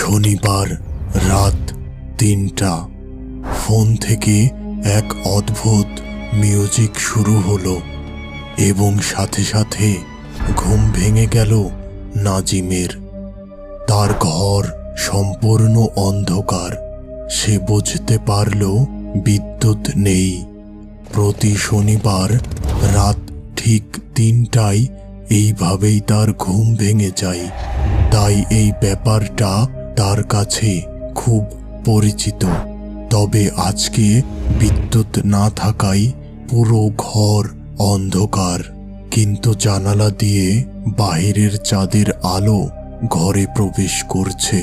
শনিবার রাত ৩টা। ফোন থেকে এক অদ্ভুত মিউজিক শুরু হলো এবং সাথে সাথে ঘুম ভেঙে গেল নাজিমের। তার ঘর সম্পূর্ণ অন্ধকার। সে বুঝতে পারল বিদ্যুৎ নেই। প্রতি শনিবার রাত ঠিক ৩টায় এইভাবেই তার ঘুম ভেঙে যায়। তাই এই ব্যাপারটা তার কাছে খুব পরিচিত। তবে আজকে বিদ্যুৎ না থাকায় পুরো ঘর অন্ধকার, কিন্তু জানালা দিয়ে বাহিরের চাঁদের আলো ঘরে প্রবেশ করছে।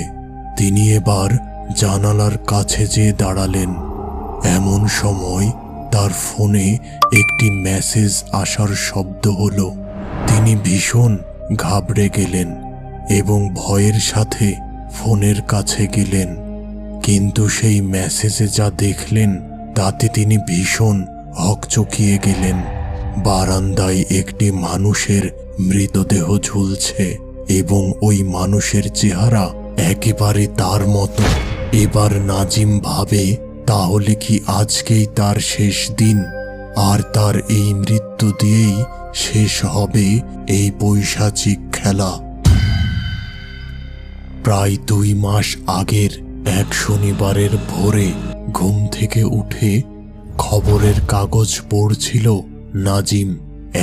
তিনি এবার জানালার কাছে যেয়ে দাঁড়ালেন। এমন সময় তার ফোনে একটি মেসেজ আসার শব্দ হলো। তিনি ভীষণ ঘাবড়ে গেলেন এবং ভয়ের সাথে ফোনের কাছে গেলেন। কিন্তু সেই মেসেজে যা দেখলেন তাতে তিনি ভীষণ হকচকিয়ে গেলেন। বারান্দায় একটি মানুষের মৃতদেহ ঝুলছে এবং ওই মানুষের চেহারা একেবারে তার মতো। এবার নাজিম ভাবে, তাহলে কি আজকেই তার শেষ দিন, আর তার এই মৃত্যু দিয়েই শেষ হবে এই পৈশাচিক খেলা। প্রায় ২ মাস আগের এক শনিবারের ভোরে ঘুম থেকে উঠে খবরের কাগজ পড়ছিল নাজিম।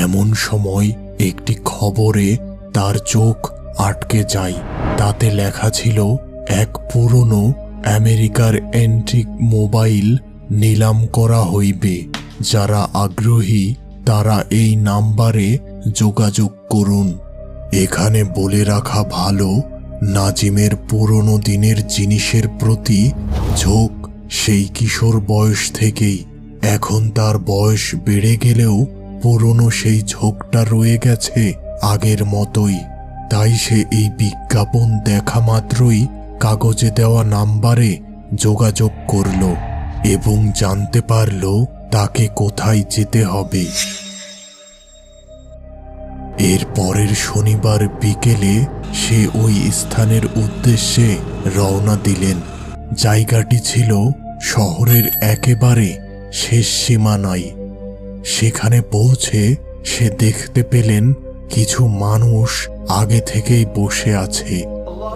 এমন সময় একটি খবরে তার চোখ আটকে যায়। তাতে লেখা ছিল, এক পুরনো আমেরিকার অ্যান্টিক মোবাইল নিলাম করা হইবে। যারা আগ্রহী তারা এই নাম্বারে যোগাযোগ করুন। এখানে বলে রাখা ভালো, নাজিমের পুরনো দিনের জিনিসের প্রতি ঝোঁক সেই কিশোর বয়স থেকেই। এখন তার বয়স বেড়ে গেলেও পুরনো সেই ঝোঁকটা রয়ে গেছে আগের মতোই। তাই সে এই বিজ্ঞাপন দেখা মাত্রই কাগজে দেওয়া নাম্বারে যোগাযোগ করল এবং জানতে পারল তাকে কোথায় যেতে হবে। এর পরের শনিবার বিকেলে সে ওই স্থানের উদ্দেশ্যে রওনা দিলেন। জায়গাটি ছিল শহরের একেবারে শেষ সীমানায়। সেখানে পৌঁছে সে দেখতে পেলেন কিছু মানুষ আগে থেকেই বসে আছে।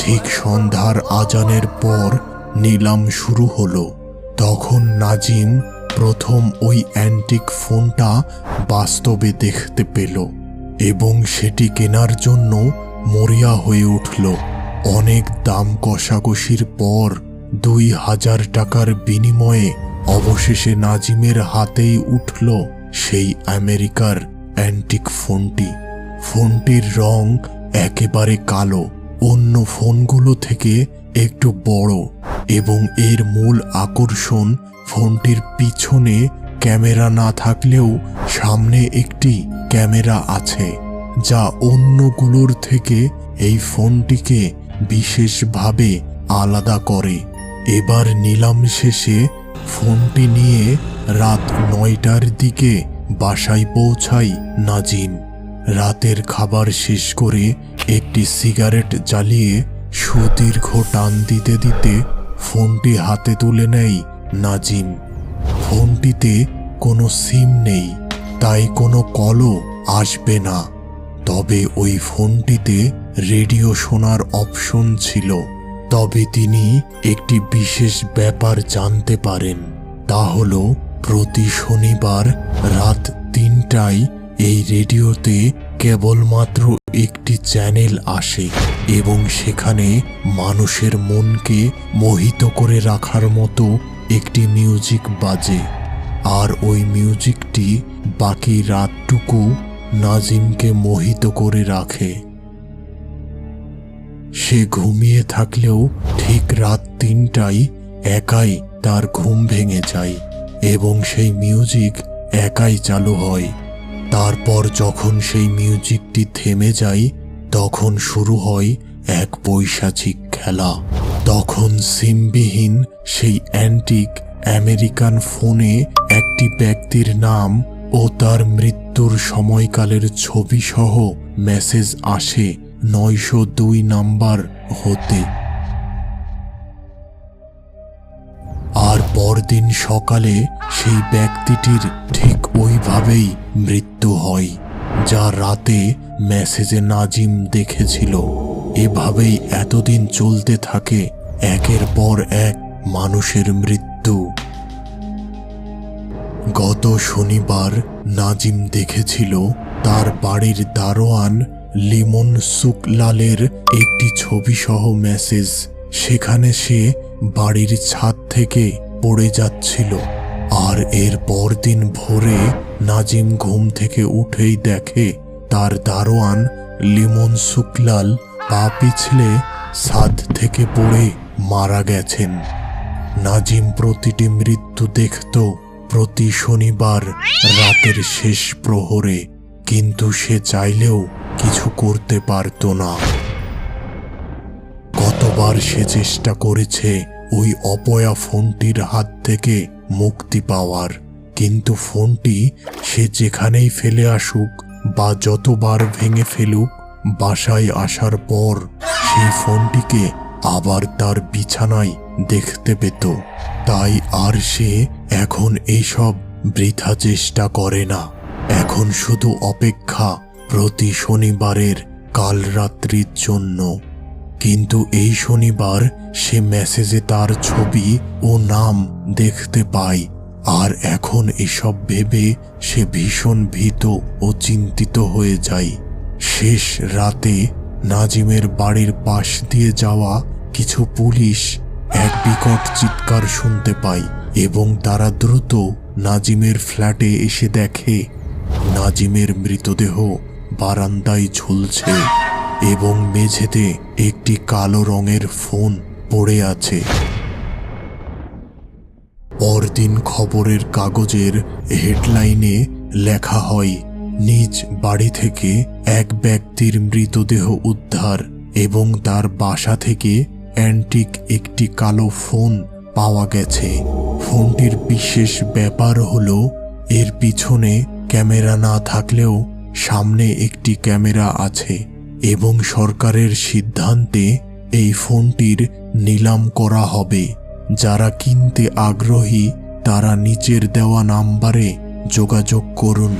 ঠিক সন্ধ্যার আজানের পর নিলাম শুরু হলো। তখন নাজিম প্রথম ওই অ্যান্টিক ফোনটা বাস্তবে দেখতে পেল এবং সেটি কেনার জন্য মরিয়া হয়ে উঠল। অনেক দাম কষাকষির পর ২,০০০ টাকার বিনিময়ে অবশেষে নাজিমের হাতেই উঠল সেই আমেরিকার অ্যান্টিক ফোনটি। ফোনটির রং একেবারে কালো, অন্য ফোনগুলো থেকে একটু বড়, এবং এর মূল আকর্ষণ ফোনটির পিছনে ক্যামেরা না থাকলেও সামনে একটি ক্যামেরা আছে, যা অন্যগুলোর থেকে এই ফোনটিকে বিশেষভাবে আলাদা করে। এবার নিলাম শেষে ফোনটি নিয়ে রাত ৯টার দিকে বাসায় পৌঁছায় নাজিম। রাতের খাবার শেষ করে একটি সিগারেট জ্বালিয়ে সুদীর্ঘ টান দিতে দিতে ফোনটি হাতে তুলে নেয় নাজিম। ফোনটিতে কোনো সিম নেই, তাই কোনো কলও আসবে না। তবে ওই ফোনটিতে রেডিও শোনার অপশন ছিল। তবে তিনি একটি বিশেষ ব্যাপার জানতে পারেন, তা হলো প্রতি শনিবার রাত ৩টায় এই রেডিওতে কেবলমাত্র একটি চ্যানেল আসে এবং সেখানে মানুষের মনকে মোহিত করে রাখার মতো একটি মিউজিক বাজে। আর ওই মিউজিকটি বাকি রাতটুকু নাজিমকে মোহিত করে রাখে। সে ঘুমিয়ে থাকলেও ঠিক রাত ৩টায় একাই তার ঘুম ভেঙে যায় এবং সেই মিউজিক একাই চালু হয়। তারপর যখন সেই মিউজিকটি থেমে যায় তখন শুরু হয় এক পৈশাচিক খেলা। তখন সিমবিহীন সেই অ্যান্টিক আমেরিকান ফোনে একটি ব্যক্তির নাম ও তার মৃত্যুর সময়কালের ছবি সহ মেসেজ আসে ৯০২ নাম্বার হতে। পরদিন সকালে সেই ব্যক্তিটির ঠিক ওইভাবেই মৃত্যু হয়, যা রাতে মেসেজে নাজিম দেখেছিল। এভাবেই এতদিন চলতে থাকে একের পর এক মানুষের মৃত্যু। গত শনিবার নাজিম দেখেছিল তার বাড়ির দারোয়ান লিমন সুকলালের একটি ছবিসহ মেসেজ। সেখানে সে বাড়ির ছাদ থেকে পড়ে যাচ্ছিল। আর এর পরদিন ভোরে নাজিম ঘুম থেকে উঠেই দেখে তার দারোয়ান লিমন সুকলাল পা পিছলে ছাদ থেকে পড়ে মারা গেছেন। নাজিম প্রতিটি মৃত্যু দেখত প্রতি শনিবার রাতের শেষ প্রহরে, কিন্তু সে চাইলেও কিছু করতে পারত না। কতবার সে চেষ্টা করেছে ওই অপয়া ফোনটির হাত থেকে মুক্তি পাওয়ার, কিন্তু ফোনটি সে যেখানেই ফেলে আসুক বা যতবার ভেঙে ফেলুক, বাসায় আসার পর সেই ফোনটিকে আবার তার বিছানায় দেখতে পেত। তাই আর সে এখন এইসব বৃথা চেষ্টা করে না। এখন শুধু অপেক্ষা প্রতি শনিবারের কাল রাত্রির জন্য। কিন্তু এই শনিবার সে মেসেজে তার ছবি ও নাম দেখতে পায়। আর এখন এসব ভেবে সে ভীষণ ভীত ও চিন্তিত হয়ে যায়। শেষ রাতে নাজিমের বাড়ির পাশ দিয়ে যাওয়া কিছু পুলিশ এক বিকট চিৎকার শুনতে পায় এবং তারা দ্রুত নাজিমের ফ্ল্যাটে এসে দেখে নাজিমের মৃতদেহ বারান্দায় ঝুলছে এবং মেঝেতে একটি কালো রঙের ফোন পড়ে আছে। পরদিন খবরের কাগজের হেডলাইনে লেখা হয়, নিজ বাড়ি থেকে এক ব্যক্তির মৃতদেহ উদ্ধার এবং তার বাসা থেকে অ্যান্টিক একটি কালো ফোন পাওয়া গেছে। ফোনটির বিশেষ ব্যাপার হলো এর পিছনে ক্যামেরা না থাকলেও সামনে একটি ক্যামেরা আছে এবং সরকারের সিদ্ধান্তে এই ফোনটির নিলাম করা হবে। যারা কিনতে আগ্রহী তারা নিচের দেওয়া নাম্বারে যোগাযোগ করুন।